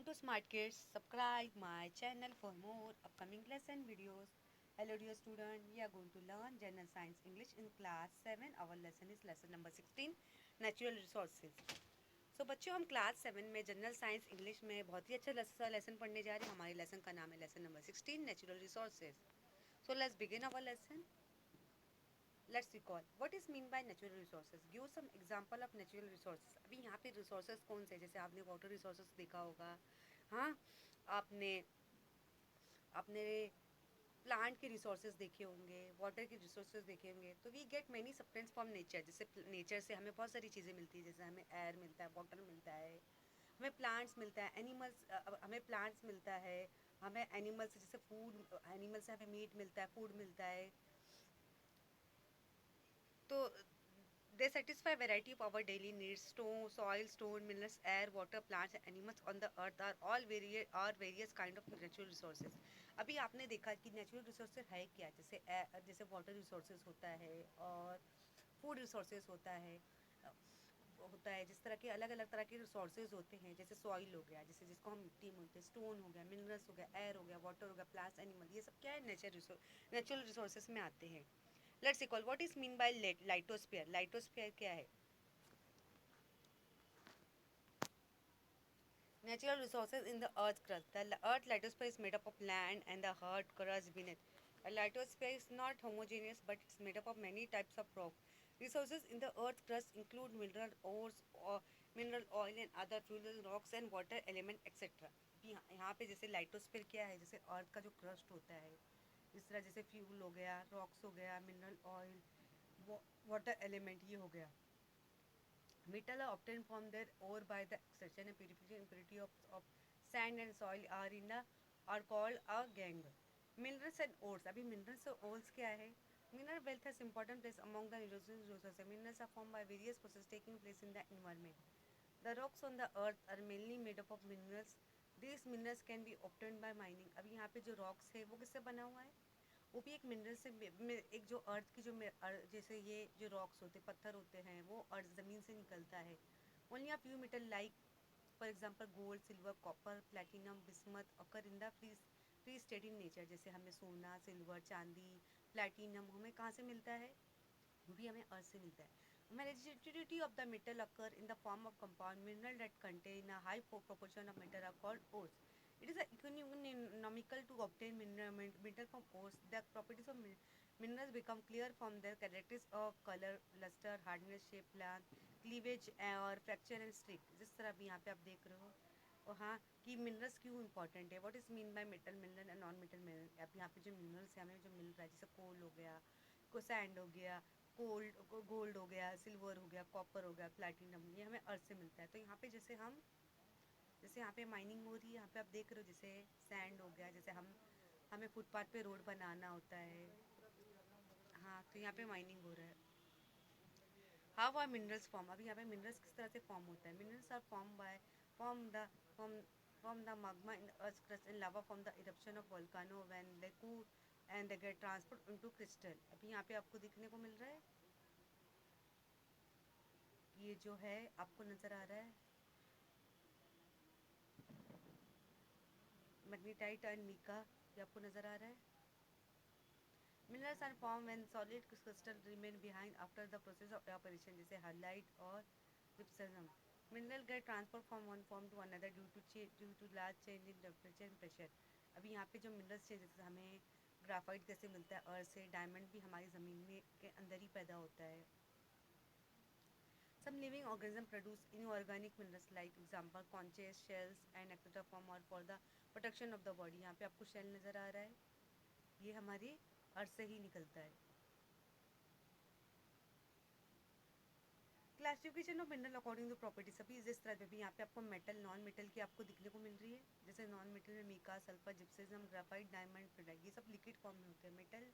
to Smart Kids. Subscribe my channel for more upcoming lesson videos. Hello dear student, we are going to learn General Science English in class 7. Our lesson is lesson number 16, Natural Resources. So बच्चों हम class 7 में general science English में बहुत ही अच्छा lesson पढ़ने जा रहे हैं. हमारे लेसन का नाम है lesson number 16, natural resources. So let's begin our lesson. Let's recall what is mean by natural resources. Give some example of natural resources. अभी यहाँ पे resources कौन से, जैसे आपने water resources देखा होगा, हाँ, आपने आपने प्लांट के रिसोर्सेज देखे होंगे, वाटर के रिसोर्सेज देखे होंगे. तो we get many substance from nature. जैसे नेचर से हमें बहुत सारी चीज़ें मिलती है, जैसे हमें एयर मिलता है, वाटर मिलता है, हमें प्लांट्स मिलता है, एनिमल्स, हमें प्लांट्स मिलता है, हमें एनिमल्स से जैसे फूड, एनिमल से हमें मीट मिलता है, फूड मिलता है. तो they satisfy variety of our daily needs. Stone, soil, stone, minerals, air, water, plants, and animals on the earth are various kind of natural resources. अभी आपने देखा कि नेचुरल रिसोर्सेज है क्या, जैसे जैसे वाटर रिसोर्सेज होता है और फूड रिसोर्सेज होता है. जिस तरह के अलग अलग तरह के रिसोर्सेज होते हैं, जैसे सॉइल हो गया, जैसे जिसको हम मिट्टी बोलते हैं, स्टोन हो गया, मिनरल्स हो गया, एयर हो गया, वाटर हो गया, प्लांट्स, एनिमल, ये सब क्या है, नेचुरल रिसोर्सेज में आते हैं. Let's recall what is mean by lithosphere. Lithosphere क्या है? Natural resources in the earth crust. The earth lithosphere is made up of land and the hard crust beneath. A lithosphere is not homogeneous, but it's made up of many types of rock. Resources in the earth crust include mineral ores, or mineral oil and other fuel rocks and water element etc. यहाँ पे जैसे लाइटोस्फीयर क्या है, जैसे अर्थ का जो crust होता है, इस तरह जैसे फ्यूल हो गया, रॉक्स हो गया, मिनरल ऑयल, वाटर एलिमेंट, ये हो गया. Metal are obtained from their ore by the extraction and purification impurity of sand and soil are called a gangue. Minerals and ores. अभी minerals और ores क्या है? Mineral wealth has important place among the resources. Minerals are formed by various processes taking place in the environment. The rocks on the earth are mainly made up of minerals. These minerals can be obtained by mining. अभी यहाँ पे जो rocks है वो किससे बना हुआ है? वो भी एक मिनरल से, एक जो अर्थ की जो जैसे ये जो रॉक्स होते, पत्थर होते हैं, वो अर्थ ज़मीन से निकलता है. Only a few metal like for example gold, silver, copper, platinum, bismuth occur in the free state in nature. जैसे हमें सोना, सिल्वर, चांदी, प्लेटिनम हमें कहाँ से मिलता है? वो भी हमें अर्थ से मिलता है. Majority of the metal occur in the form of compound mineral that contain a high proportion of metal are called ores. It is economical to obtain metal from ores. The properties of minerals become clear from their characteristics of color, luster, hardness, shape, length, cleavage और fracture and streak. जिस तरह अभी यहाँ पे आप देख रहे हो, और हाँ, कि मिनरल्स क्यों इंपॉर्टेंट है. What is mean by metal mineral and non metal mineral. अब यहाँ पे जो मिनरल्स है, हमें जो मिल रहा है, जैसे कोल हो गया, को सैंड हो गया, गोल्ड हो गया, सिल्वर हो गया, कॉपर हो गया, प्लैटिनम, ये हमें अर्थ से मिलता है. तो यहाँ पे जैसे यहाँ पे माइनिंग हो रही है, यहाँ पे आप देख रहे हो, जैसे सैंड हो गया, जैसे हमें फुटपाथ पे रोड बनाना होता है, हाँ, तो यहाँ पे माइनिंग हो रहा है. How are minerals form. अभी यहाँ पे मिनरल्स किस तरह से फॉर्म होता है? Minerals are form the form from the magma in the earth's crust and lava from the eruption of volcano when they cool and they get transferred into crystal. अभी यहाँ पे आपको दिखने को मिल रहा है, ये जो है आपको नज़र आ रहा है, मैग्नेटाइट एंड मीका, ये आपको नज़र आ रहा है. Minerals are formed when solid crystals remain behind after the process of evaporation, जैसे halite और gypsum. Mineral get transferred from one form to another due to large change in temperature and pressure. अभी यहाँ पे जो minerals है, जैसे हमें graphite कैसे मिलता है अर्थ से, डायमंड भी हमारी ज़मीन में के अंदर ही पैदा होता है. Some living organisms produce inorganic minerals like example conches, shells and etc. form or for the protection of the body. यहाँ पे आपको शेल नज़र आ रहा है, ये हमारी अर्थ से ही निकलता है. Classification of mineral according to properties. अभी जिस तरह पे भी यहाँ पे आपको मेटल, नॉन मेटल की आपको दिखने को मिल रही है. जैसे नॉन मेटल में mica, sulphur, gypsum, graphite, diamond, fluoride, ये सब लिक्विड फॉर्म में होते हैं. मेटल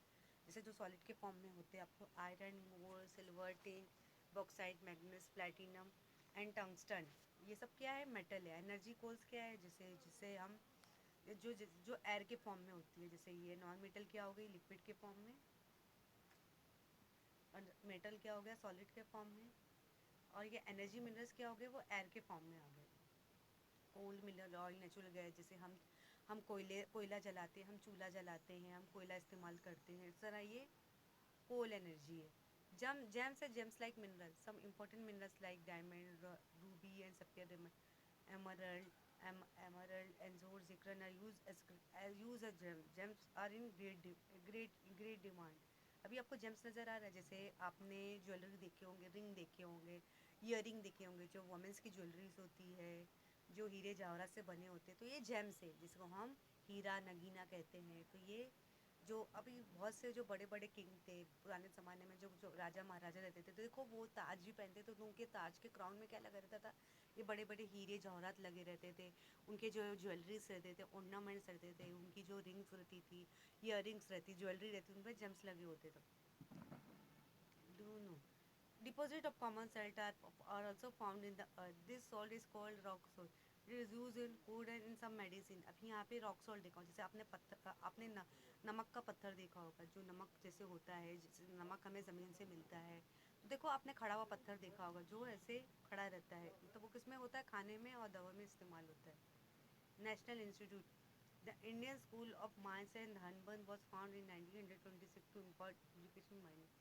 जैसे जो सॉलिड के फॉर्म में होते हैं, आपको iron, gold, silver, tin, bauxite, manganese, platinum and tungsten, ये सब क्या है? मेटल है. एनर्जी कोल्स क्या है? जिसे जिसे हम जो एयर के फॉर्म में होती है, जैसे ये नॉन मेटल क्या हो गई? लिक्विड के फॉर्म में. और मेटल क्या हो गया? सॉलिड के फॉर्म में. और ये एनर्जी मिनरल्स क्या हो गए? वो एयर के फॉर्म में आ गए. Old mineral oil, natural gas, जैसे हम कोयला जलाते हैं, हम चूल्हा जलाते हैं, हम कोयला इस्तेमाल करते हैं, इस तरह ये कोल एनर्जी है. Gems and gems like minerals. Some important minerals like diamond, ruby, and sapphire, emerald, emerald, and zircon are used as gems. Gems are in great demand. अभी आपको जेम्स नज़र आ रहा है, जैसे आपने ज्वेलरी देखे होंगे, रिंग देखे होंगे, ईयर रिंग देखे होंगे, जो वुमेंस की ज्वेलरीज होती है, जो हीरे जवाहरात से बने होते हैं, तो ये जेम्स है जिसको हम हीरा नगीना कहते हैं. तो ये जो अभी बहुत से जो बड़े बड़े किंग थे पुराने ज़माने में, जो राजा महाराजा रहते थे, तो देखो वो ताज भी पहनते थे, तो उनके ताज के क्राउन में क्या लगा रहता था, ये बड़े बड़े हीरे जवाहरात लगे रहते थे. उनके जो ज्वेलरीज रहते थे, ऑर्नामेंट्स रहते थे, उनकी जो रिंग्स रहती थी, ईयर रिंग्स रहती, ज्वेलरी रहती, उनमें जेम्स लगे होते थे. Do know deposit of common salt are also found in the earth. This salt is called rock salt. It is used in food and in some medicine. अभी यहाँ पे rock salt देखा हो, जैसे नमक का पत्थर देखा होगा, जो नमक जैसे होता है, जैसे नमक हमें ज़मीन से मिलता है. तो देखो आपने खड़ा हुआ पत्थर देखा होगा, जो ऐसे खड़ा रहता है, तो वो किस में होता है, खाने में और दवा में इस्तेमाल होता है. National institute. The Indian School of Mines and Dhanban was founded in 1926 to impart education in mining.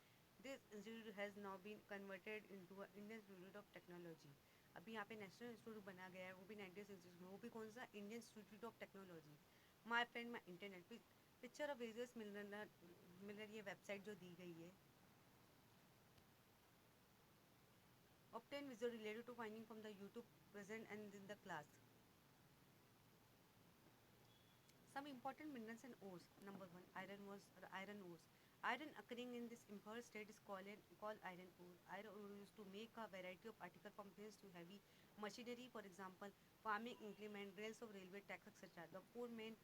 This institute has now been converted into an Indian Institute of Technology. अभी यहाँ पे नेशनल इंस्टीट्यूट बना गया है, वो भी 1966 में, वो भी कौन सा, Indian institute of technology. My friend my internet picture of various Miller ये वेबसाइट जो दी गई है. Obtain visual related to finding from the YouTube present and in the class. Some important minerals and ores. Number one, iron ores. Iron occurring in this impure state is called iron ore. Iron ore is used to make a variety of articles from things to heavy machinery, for example, farming implement, rails of railway tracks, etc. The four main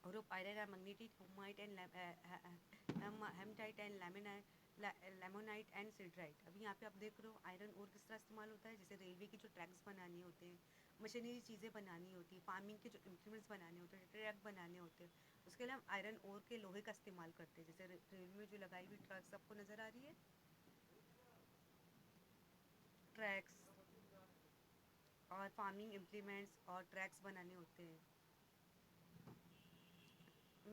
ore of iron are magnetite, homite, and hematite and lamonite and siderite. अभी यहाँ पे आप देख रहे हो iron ore किस तरह इस्तेमाल होता है, जैसे रेलवे की जो ट्रैक्स बनानी होते हैं, मशीनरी चीज़ें बनानी होती है, फार्मिंग के जो इम्प्लीमेंट्स बनाने होते हैं, ट्रैक बनाने होते हैं, उसके लिए हम आयरन ओर के लोहे का इस्तेमाल करते हैं. जैसे रेलवे में जो लगाई हुई ट्रैक्स आपको नज़र आ रही है, ट्रैक्स और फार्मिंग इम्प्लीमेंट्स और ट्रैक्स बनाने होते हैं.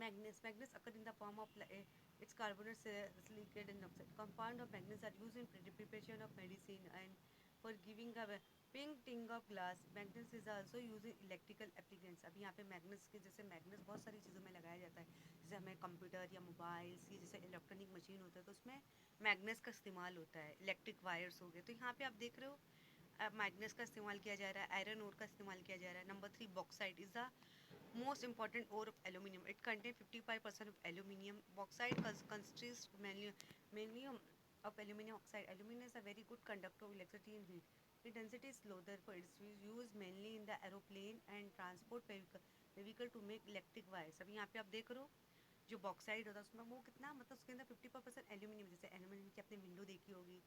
Magnets occur in the form of its carbonate, silicate, and oxide. Compound of magnets are used in preparation of medicine and for giving a pink ting of glass. Magnets is also used in electrical applications. अभी यहाँ पे magnets के जैसे magnets बहुत सारी चीज़ों में लगाया जाता है, जैसे हमें कंप्यूटर या मोबाइल या जैसे इलेक्ट्रॉनिक मशीन होता है, तो उसमें मैग्नेट्स का इस्तेमाल होता है. इलेक्ट्रिक वायर्स हो गए, तो यहाँ पे आप देख रहे हो मैग्नेट्स का इस्तेमाल किया जा रहा है, आयरन ओर का इस्तेमाल किया जा रहा है. Number 3, bauxite is the most important ore of aluminium. It contains 55% of aluminium. Bauxite consists mainly of aluminium oxide. Aluminium is a very good conductor of electricity and heat. Its density is low, therefore it is used mainly in the aeroplane and transport vehicle to make electric wires. अभी यहाँ पे आप देख रहे हो जो bauxite होता है उसमें वो कितना, मतलब उसके अंदर 55% एल्यूमिनियम, जैसे एल्यूमिनियम की आपने विंडो देखी होगी,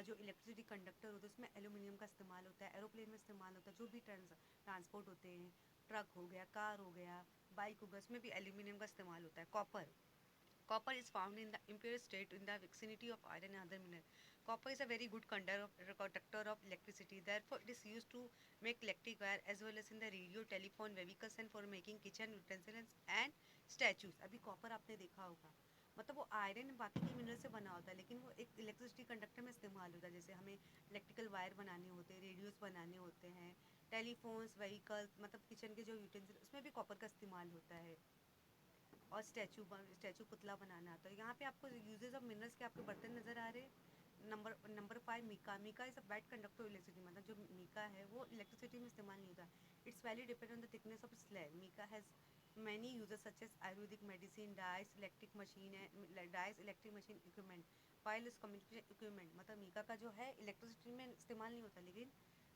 जो इलेक्ट्रिसिटी कंडक्टर होता है उसमें एल्यूमिनियम का इस्तेमाल होता है, एरोप्लेन में इस्तेमाल होता है, जो भी ट्रांसपोर्ट होते हैं, ट्रक हो गया, कार हो गया, बाइक हो गया, उसमें भी एल्यूमिनियम का इस्तेमाल होता है. Copper is found in the impure state in the vicinity of iron and other minerals. Copper is a very good conductor of electricity. Therefore, it is used to make electric wire as well as in the radio, telephone, vehicles and for making kitchen utensils and statues. अभी copper आपने देखा होगा, मतलब वो iron बाकी के mineral से बना होता है, लेकिन वो एक इलेक्ट्रिसिटी कंडक्टर में इस्तेमाल होता है. जैसे हमें इलेक्ट्रिकल वायर बनाने होते हैं, रेडियोस बनाने होते हैं, टेलीफोन्स, व्हीकल्स, मतलब किचन के जो यूटेंसिल, उसमें भी कॉपर का इस्तेमाल होता है. और स्टैचू पुतला बनाना. तो यहाँ पे आपको यूजेस ऑफ मिनरल्स के आपके बर्तन नज़र आ रहे हैं. Number 5, mica is a bad conductor electricity. मतलब जो मीका है वो इलेक्ट्रिसिटी में इस्तेमाल नहीं होता. Its value depend on the thickness of slab. Mica has many uses such as Ayurvedic medicine, dyes, electric machine equipment, files, communication equipment. मतलब मीका का जो है इलेक्ट्रिसिटी में इस्तेमाल नहीं होता, लेकिन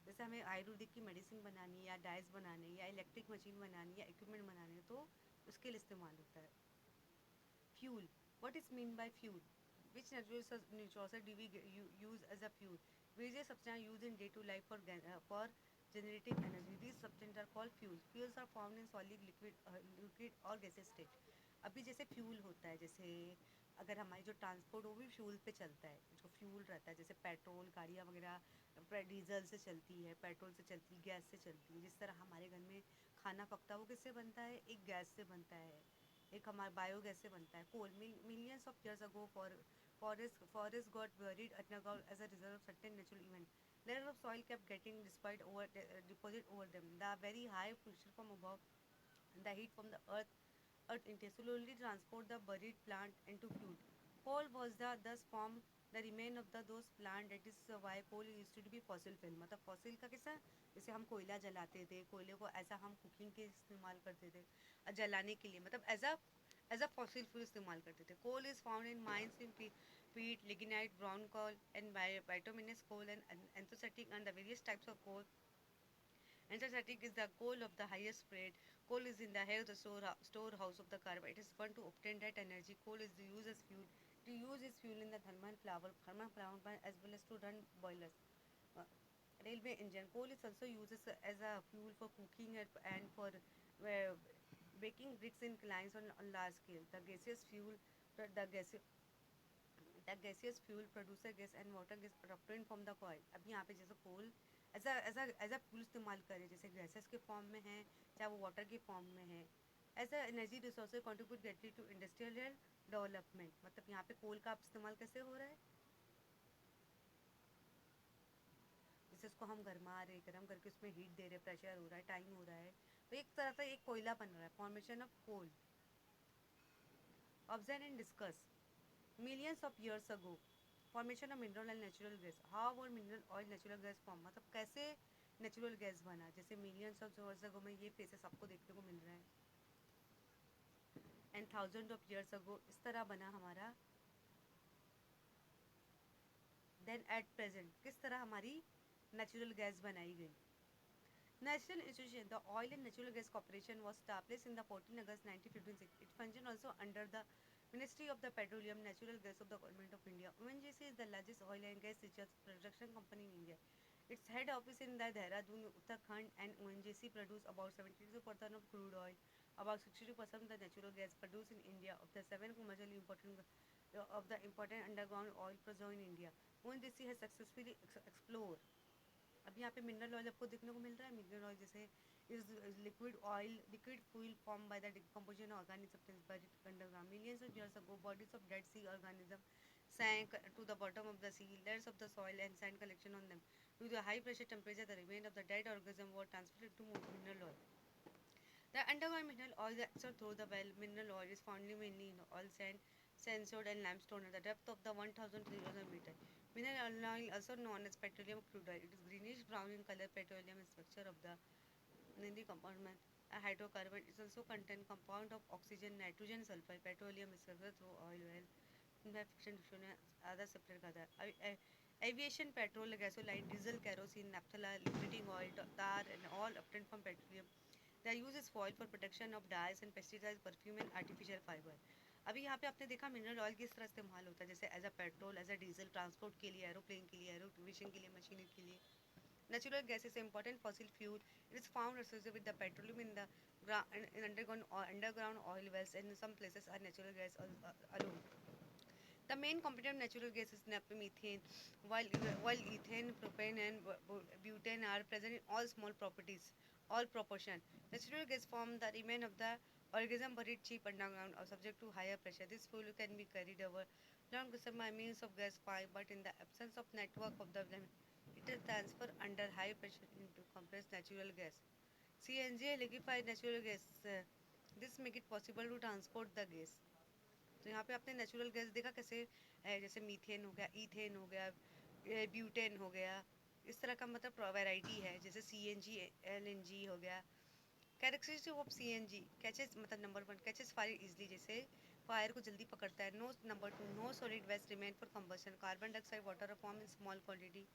जैसे हमें आयुर्वेदिक की मेडिसिन बनानी या डाइस बनाने या इलेक्ट्रिक मशीन बनानी या इक्विपमेंट बनाने, तो उसके लिए इस्तेमाल होता है. Fuel. What is mean bye fuel? Which natural resources do we use as a fuel? Various substances are used in day to life for generating energy. These substances are called fuels. Fuels are found in solid, liquid और gaseous state. अभी जैसे fuel होता है, जैसे अगर हमारी जो transport वो भी फ्यूल पे चलता है, जो फ्यूल रहता है, जैसे पेट्रोल गाड़ियाँ वगैरह डीजल से चलती है, पेट्रोल से चलती है, गैस से चलती है। जिस तरह हमारे घर में खाना पकता है वो किससे बनता है? एक गैस से बनता है, एक हमारा बायोगैस से बनता है। Coal millions of years ago forest got buried underground as a result of certain natural event. Layers of soil kept getting deposit over them. The very high pressure from above and the heat from the earth intake slowly transport the buried plant into fuel. Coal was the thus formed the remain of the those plant. That is why coal used to be fossil fuel. मतलब fossil का कैसा, जैसे हम कोयला जलाते थे, कोयले को ऐसा हम कुकिंग के इस्तेमाल करते थे, जलाने के लिए, मतलब एज अ फॉसिल फ्यूल इस्तेमाल करते थे. Coal is found in mines in peat, lignite, brown coal, and bituminous coal, and anthracite, and the various types of coal. Anthracite is the coal of the highest grade. Coal is in the air, the storehouse of the carbon. It is fun to obtain that energy. Coal is used as fuel. To use its fuel in the thermal power plant as well as to run boilers. Uh, Railway engine. Coal is also used as a fuel for cooking and for uh, baking bricks in lines on large scale. The gaseous fuel producer gas and water gas obtained from the coil. अब यहाँ पे जैसे कोल as a fuel इस्तेमाल करें, जैसे gases के form में है, चाहे वो वाटर के फॉर्म में है, as a energy resource contribute greatly to industrial development. मतलब यहाँ पे कोल का इस्तेमाल कैसे हो रहा है? जैसे उसको हम गर्म करके उसमें हीट दे रहे हैं, प्रेशर हो रहा है, टाइम हो रहा है, तो एक तरह से एक कोयला बन रहा है. Formation of coal. Observe and discuss. Millions of years ago, formation of mineral and natural gas. How were mineral oil natural gas form? मतलब कैसे नेचुरल गैस बना? जैसे मिलियंस ऑफ ईयर्स अगो में ये फेसेस आपको देखने को मिल रहा है, एंड थाउजेंड ऑफ ईयर्स अगो इस तरह बना हमारा. देन एट प्रेजेंट किस तरह हमारी नेचुरल गैस बनाई गई? National Institution, the Oil and Natural Gas Corporation was established in the 14 August 1956. It functions also under the Ministry of the Petroleum Natural Gas of the Government of India. ONGC is the largest oil and gas research production company in India. Its head office in the Dehradun, Uttarakhand, and ONGC produce about 72% of crude oil, about 62% of the natural gas produced in India. Of the seven commercially important underground oil projects in India, ONGC has successfully explored. अब यहाँ पे mineral oil आपको देखने को मिल रहा है. Mineral oil जैसे is liquid fuel form by the decomposition organic substance buried underground. Millions of years ago, bodies of dead sea organisms sank to the bottom of the sea. Layers of the soil and sand collection on them. Due to high pressure temperature, the remains of the dead organism were transferred to mineral oil. The underground mineral oil extracted through the well mineral oil is found mainly in oil sand, sandstone, and limestone at the depth of the 1,300 meter. Mineral oil, also known as petroleum crude oil, it is greenish brown in color. Petroleum is structure of the in the compartment. A hydrocarbon is also contain compound of oxygen, nitrogen, sulfur. Petroleum is structured through oil well. Fiction आधा separate करता है. Aviation petrol, gasoline, diesel, kerosene, naphtha, heating oil, tar, and all obtained from petroleum. Their use is foil for protection of dyes and pesticides, perfume and artificial fiber. अभी यहाँ पे आपने देखा mineral oil किस तरह इस्तेमाल होता है, जैसे as a petrol, as a diesel, transport के लिए, एरोप्लेन के लिए, एरोविशन के लिए, मशीनरी के लिए. Natural gas is an important fossil fuel. It is found associated with the petroleum in the underground oil wells, and in some places are natural gas alone. The main component of natural gas is methane, while while ethane, propane, and butane are present in all proportion. Natural gas form the remain of the organism buried deep underground or subject to higher pressure. This fuel can be carried over long distance by means of gas pipe, but in the absence of network of the it is transferred under high pressure into compressed natural gas. CNG, liquefied natural gas. This make it possible to transport the gas. तो यहाँ पे आपने natural gas देखा कैसे है, जैसे methane हो गया, ईथेन हो गया, ब्यूटेन हो गया, इस तरह का मतलब वैरायटी है. जैसे CNG, LNG हो गया. कैरेक्टरिस्टिक ऑफ CNG कैचेस, मतलब नंबर 1 कैचेस फायर इजली, जैसे फायर को जल्दी पकड़ता है. No number 2 no solid waste remain for combustion. Carbon dioxide water form in small quantity.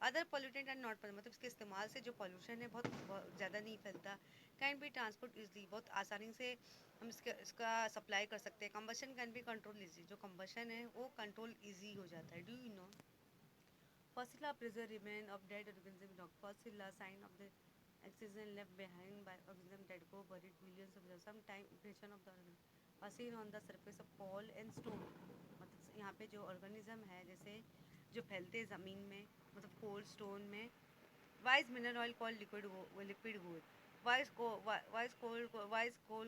Other pollutant and not, मतलब इसके इस्तेमाल से जो पॉल्यूशन है बहुत ज़्यादा नहीं फैलता. कैन बी ट्रांसपोर्ट इजली, बहुत आसानी से हम इसका सप्लाई कर सकते हैं. Combustion can be control easy, जो कंबशन है वो कंट्रोल इजी हो जाता है. Do you know Fossila preserve remain of dead organism rock. Fossila sign of the oxygen left behind by organism that go buried millions of years. Sometime impression of the organism are seen on the surface of coal and stone. मतलब यहाँ पे जो organism है, जैसे जो फैलते हैं ज़मीन में, मतलब कोल्ड स्टोन में. Why is mineral oil called liquid gold? Why is coal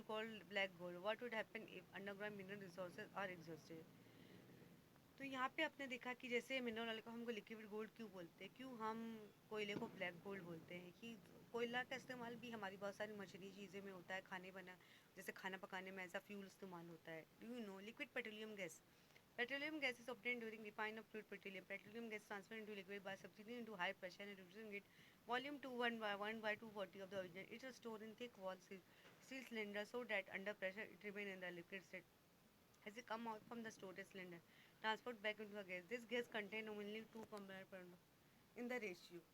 called black gold? What would happen if underground mineral resources are exhausted? तो यहाँ पे आपने देखा कि जैसे मिनरल ऑयल को हमको लिक्विड गोल्ड क्यों बोलते हैं, क्यों हम कोयले को ब्लैक गोल्ड बोलते हैं, कि कोयला का इस्तेमाल भी हमारी बहुत सारी मछली चीज़ें में होता है, खाने बना जैसे खाना पकाने में एज अ फ्यूल इस्तेमाल होता है. Do you know liquid petroleum gas? Petroleum gas is obtained during refine of crude petroleum. Petroleum gas transferred into liquid by substituting into high pressure and reducing its volume to 1 by 240 of the original. It is stored in thick wall steel cylinder so that under pressure it remains in the liquid state. As it come out from the storage cylinder, transport back into the gas. This gas contains only 2 components per in the ratio.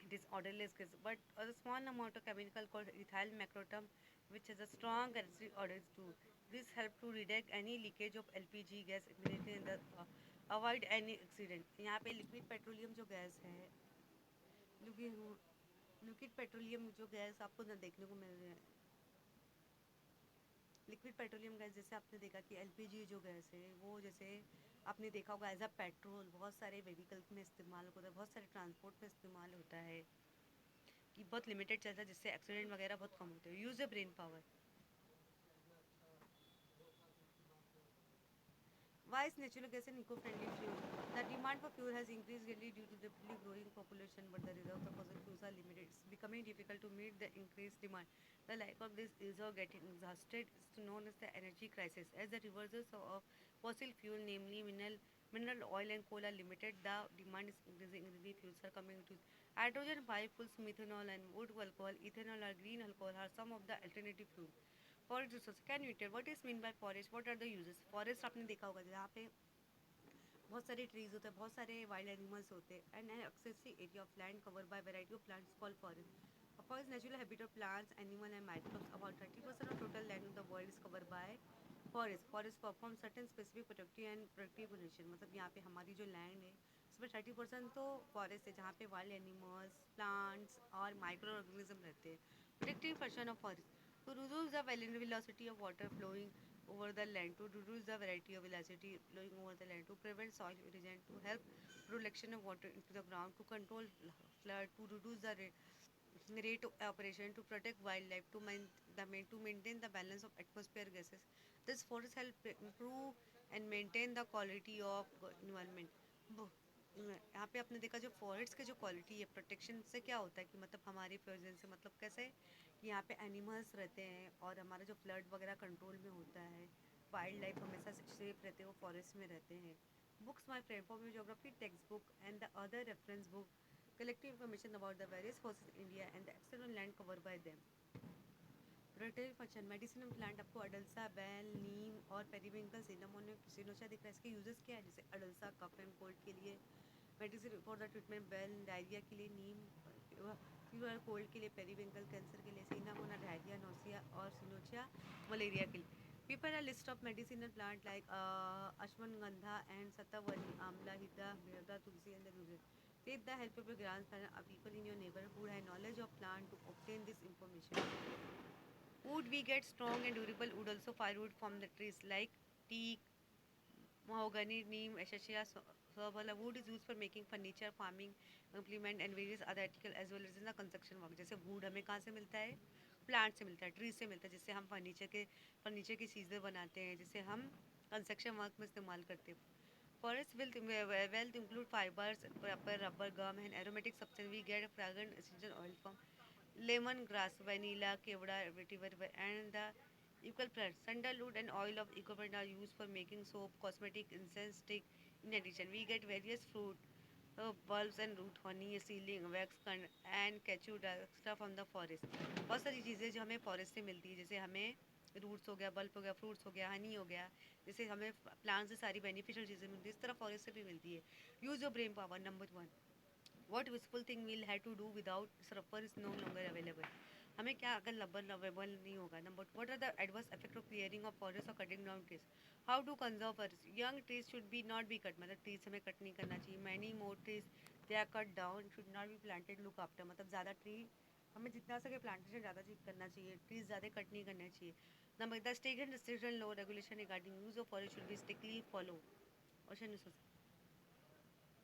It is odorless gas, but a small amount of chemical called ethyl macrotum, which has a strong acidic odor too. This help to reduce any leakage of LPG gas immediately in the avoid any accident. यहाँ पे liquid petroleum जो gas है, liquid petroleum जो gas आपको न देखने को मिल रहे हैं, लिक्विड पेट्रोलियम गैस जैसे आपने देखा कि एलपीजी जो गैस है वो जैसे आपने देखा होगा एज अ पेट्रोल बहुत सारे व्हीकल में इस्तेमाल होता है, बहुत सारे ट्रांसपोर्ट में इस्तेमाल होता है, कि बहुत लिमिटेड चलता है जिससे एक्सीडेंट वगैरह बहुत कम होते हैं. Use a brain power. Why is natural gas an eco-friendly fuel? The demand for fuel has increased greatly due to the rapidly growing population, but the reserves of fossil fuels are limited. It's becoming difficult to meet the increased demand. The lack of this is getting exhausted is known as the energy crisis. As the reserves of fossil fuel, namely mineral oil and coal, are limited, the demand is increasing. Green fuels are coming to hydrogen biofuels, methanol, and wood alcohol, ethanol, or green alcohol are some of the alternative fuels. Forest resource can you tell what is mean by forest, what are the uses? Forest आपने देखा होगा जहाँ पे बहुत सारे trees होते हैं, बहुत सारे वाइल्ड एनिमल्स होते हैं, and an excessive area of land cover by variety of plants called forest. A forest natural habitat of plants, animal and microbes. About 30% of total land of the world is covered by forest. Forest perform certain specific protective and productive function. मतलब यहाँ पे हमारी जो land है उसमें 30% तो forest है जहाँ पे वाइल्ड एनिमल्स, प्लांट्स और माइक्रो ऑर्गेनिज्म रहते हैं. Protective function of forest to reduce the velocity of water flowing over the land, to reduce the variety of velocity flowing over the land, to prevent soil erosion, to help reduction of water into the ground, to control flood, to reduce the rate of evaporation, to protect wildlife, to maintain the balance of atmosphere gases. This forest help improve and maintain the quality of environment. यहाँ पे आपने देखा जो forest की जो quality है protection से क्या होता है कि मतलब हमारे प्रेजेंस से मतलब कैसे कि यहाँ पे एनिमल्स रहते हैं और हमारा जो फ्लड वगैरह कंट्रोल में होता है, वाइल्ड लाइफ हमेशा सेफ रहते हैं, वो फॉरेस्ट में रहते हैं. Books my friend for geography text book and the other reference book collecting information about the various forces in India and the external land covered by them. Protective function medicinal plant आपको अडल्सा, बैल, नीम और periwinkle सिनोचा दिख रहा है. इसके uses क्या है? जैसे अडल्सा कफ एंड कोल्ड के लिए, मेडिसिन फॉर द ट्रीटमेंट, बैल डायरिया के लिए, नीम फीवर कोल्ड के लिए, पेरीविंकल कैंसर के लिए, सिनामोना डायरिया नोसिया और सिनोचिया मलेरिया के लिए. People a list of medicinal plant like ashwagandha and satavari, amla, hita, birda, tulsi and the roses. With the help of your grandparents, people in your neighborhood who have knowledge of plant to obtain this information. Wood we get strong and durable wood, also firewood from the trees like teak, mahogany, neem, acacia, sabala. Wood is used for making furniture, farming, implement and various other articles as well as in the construction work. जैसे wood हमें कहाँ से मिलता है? Plant से मिलता है, tree से मिलता है, जिससे हम फर्नीचर की चीज़ें बनाते हैं, जिसे हम कंस्ट्रक्शन वर्क में इस्तेमाल करते हैं. Forest wealth include fibers, rubber, gum, and aromatic substance. We get a fragrant essential oil from lemongrass, vanilla, kevada, vetiver, and the equal plants. Sandalwood and oil of eucalyptus are used for making soap, cosmetic, incense stick. In addition, we get various fruit, bulbs and root, honey, sealing, wax, and केचू extra from the forest. बहुत सारी चीज़ें जो हमें forest से मिलती है, जैसे हमें रूट्स हो गया, बल्ब हो गया, फ्रूट्स हो गया, हनी हो गया, जैसे हमें प्लांट से सारी बेनिफिशियल चीज़ें मिलती है, इस तरह फॉरेस्ट से भी मिलती है. Use your brain power. Number 1, what useful thing we'll have to do without rubber is no longer available. हमें क्या अगर रबर अवेलेबल नहीं होगा. Number what are the adverse effect of clearing of forest or cutting down trees? How to conserve forests? Young trees should be not be cut, मतलब trees हमें cut नहीं करना चाहिए. Many more trees they are cut down should not be planted. Look after, मतलब ज़्यादा tree हमें जितना सके प्लांटेशन ज़्यादा करना चाहिए, ट्रीज ज़्यादा कट नहीं करना चाहिए. Number the state and restriction law regulation regarding use of forest should be strictly followed. Ocean resources.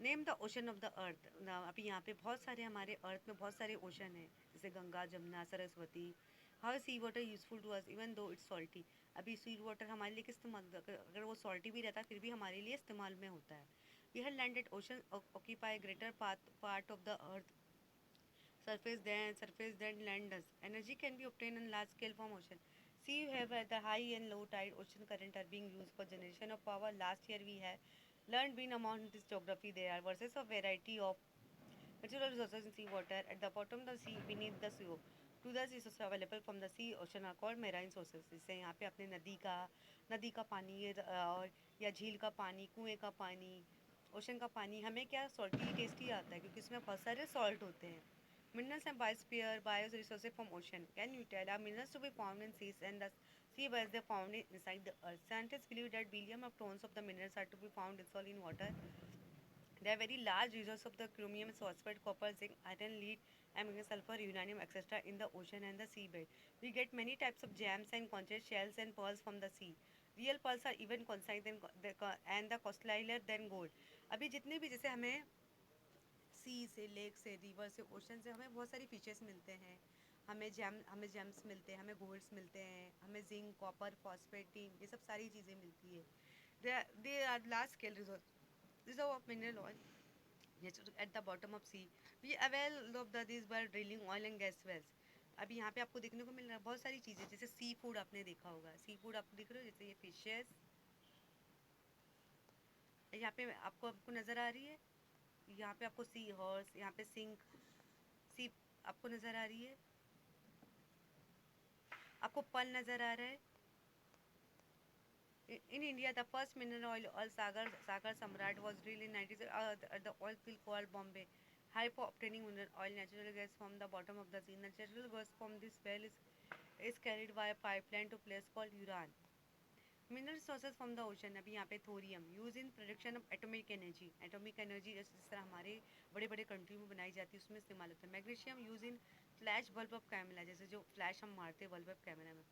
Name the ocean of the earth. अभी यहाँ पे बहुत सारे हमारे अर्थ में बहुत सारे ओशन हैं, जैसे Ganga, Jamuna, Saraswati. How sea water useful to us even though it's salty. अभी सी वाटर हमारे लिए किस इस्तेमाल, अगर वो सॉल्टी भी रहता है फिर भी हमारे लिए इस्तेमाल में होता है। यह landed ocean occupy greater part of the earth surface than land does. Energy can be obtained on large scale from ocean. See, you have at the high and low tide ocean current are being used for generation of power. Last year we have learned been among this geography. There are versus a variety of natural resources in sea water at the bottom of the sea beneath the sea. To the resources available from the sea ocean are called marine sources. जैसे यहाँ पे अपने नदी का पानी और या झील का पानी, कुएं का पानी, ओशन का पानी हमें क्या सॉल्टी टेस्टी आता है क्योंकि इसमें बहुत सारे सॉल्ट होते हैं. Minerals and biosphere, bioresources from ocean. Can you tell are minerals to be found in seas and the sea where they found it inside the earth? Scientists believe that billions of tons of the minerals are to be found dissolved in water. They are very large resources of the chromium, phosphate, copper, zinc, iron, lead, manganese, sulfur, uranium, etc. in the ocean and the seabed. We get many types of gems and conches, shells and pearls from the sea. Real pearls are even concise and the costlier than gold. अभी जितने भी जैसे हमें सी से, lake से, river से, ocean से हमें बहुत सारी फीचर्स मिलते हैं. हमें जेम्स मिलते हैं, हमें गोल्ड्स मिलते हैं, हमें जिंक, कॉपर, फॉस्फेट, टीन, ये सब सारी चीज़ें मिलती है. They are large scale reserve of mineral oil at the bottom of sea. We avail of this by drilling oil and gas wells. अभी यहाँ पे आपको देखने को मिल रहा है बहुत सारी चीज़ें, जैसे सी फूड आपने देखा होगा. सी फूड आप देख रहे हो, जैसे ये फिशेस यहाँ पे आपको आपको नज़र आ रही है. यहाँ पे आपको सी हॉर्स, यहाँ पे सिंक सी आपको नज़र आ रही है. आपको पल नज़र आ रहा है. In India, the first mineral oil Sagar Samrat was drilled in 90s at the oil field called Bombay. High for obtaining mineral oil, natural gas from the bottom of the sea. Natural gas from this well is carried by a pipeline to place called Uran. Mineral sources from the ocean. अभी यहाँ पे thorium use in production of atomic energy जिस तरह हमारे बड़े बड़े country में बनाई जाती है उसमें इस्तेमाल होता है. Magnesium use in flash bulb of camera, जैसे जो फ्लैश हम मारते हैं बल्ब ऑफ कैमरा में.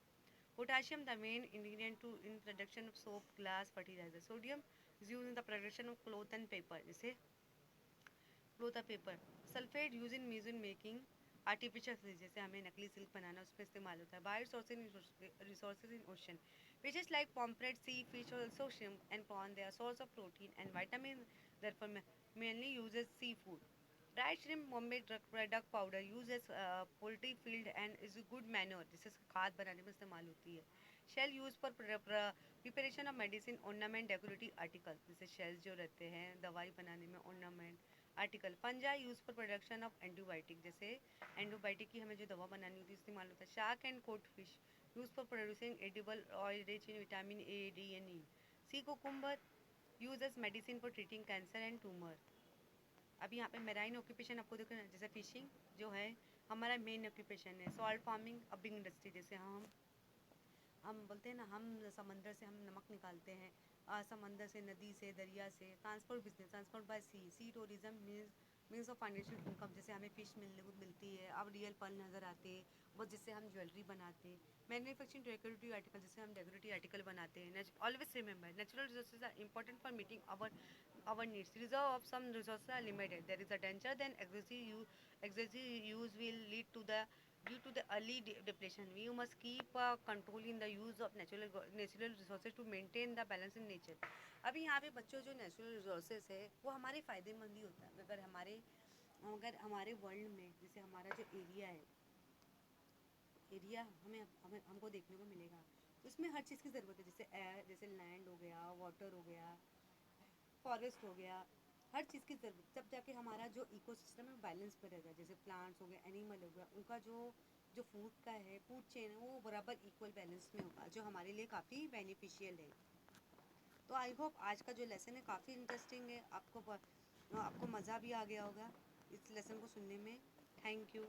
Potassium the main ingredient to in production of soap, glass, fertilizer. Sodium is use in the production of cloth and paper, जैसे cloth और paper. Sulphate use in music making artificial silk, जैसे हमें नकली silk बनाना उसमें इस्तेमाल होता है. Bio resources in ocean. Fishes like pomfret, sea fish, also shrimp and prawn, they are source of protein and vitamin. Therefore, mainly uses seafood. Dried shrimp, Bombay duck powder, uses poultry field and is a good manure. This is खाद बनाने में इस्तेमाल होती है. Shell used for preparation of medicine, ornament, decorative article. जैसे shells जो रहते हैं दवाई बनाने में, ornament, article. Fungi used for production of antibiotic. जैसे antibiotic की हमें जो दवा बनानी होती है इस्तेमाल होता है. Shark and codfish used for producing edible oil rich in vitamin A, D and E. Sea cucumber used as medicine for treating cancer and tumor. अभी यहाँ पे मेराइन ऑक्यूपेशन आपको देखो ना, जैसे फिशिंग जो है हमारा मेन ऑक्यूपेशन है. सॉल्ट फार्मिंग, अबिंग इंडस्ट्री, जैसे हम बोलते हैं ना, हम समंदर से हम नमक निकालते हैं, समंदर से, नदी से, दरिया से. Transport business, transport by sea tourism means of financial income, जैसे हमें फ़िश मिलती है. अब रियल पर्ल नज़र आते हैं वो, जिससे हम ज्वेलरी बनाते हैं. मैन्युफैक्चरिंग डेकोरेटिव आर्टिकल, जिससे हम डेकोरेटिव आर्टिकल बनाते हैं. Always remember natural resources are important for meeting our needs. Reserve of some resources are limited. There is a danger then excessive use will lead to the due to the early depletion. We must keep control in the use of natural resources to maintain the balance in nature. अभी यहाँ पे बच्चों जो natural resources है वो हमारे फ़ायदेमंद ही होता है. अगर हमारे वर्ल्ड में जैसे हमारा जो एरिया हमको देखने को मिलेगा तो उसमें हर चीज़ की ज़रूरत है. जैसे एयर, जैसे लैंड हो गया, वाटर हो गया, फॉरेस्ट हो गया, हर चीज़ की ज़रूरत. तब जाके हमारा जो इकोसिस्टम है बैलेंस पर रहेगा. जैसे प्लांट्स हो गए, एनिमल हो गया, उनका जो फूड का है, फूड चेन है, वो बराबर इक्वल बैलेंस में होगा, जो हमारे लिए काफ़ी बेनिफिशियल है. तो आई होप आज का जो लेसन है काफ़ी इंटरेस्टिंग है. आपको मज़ा भी आ गया होगा इस लेसन को सुनने में. Thank you.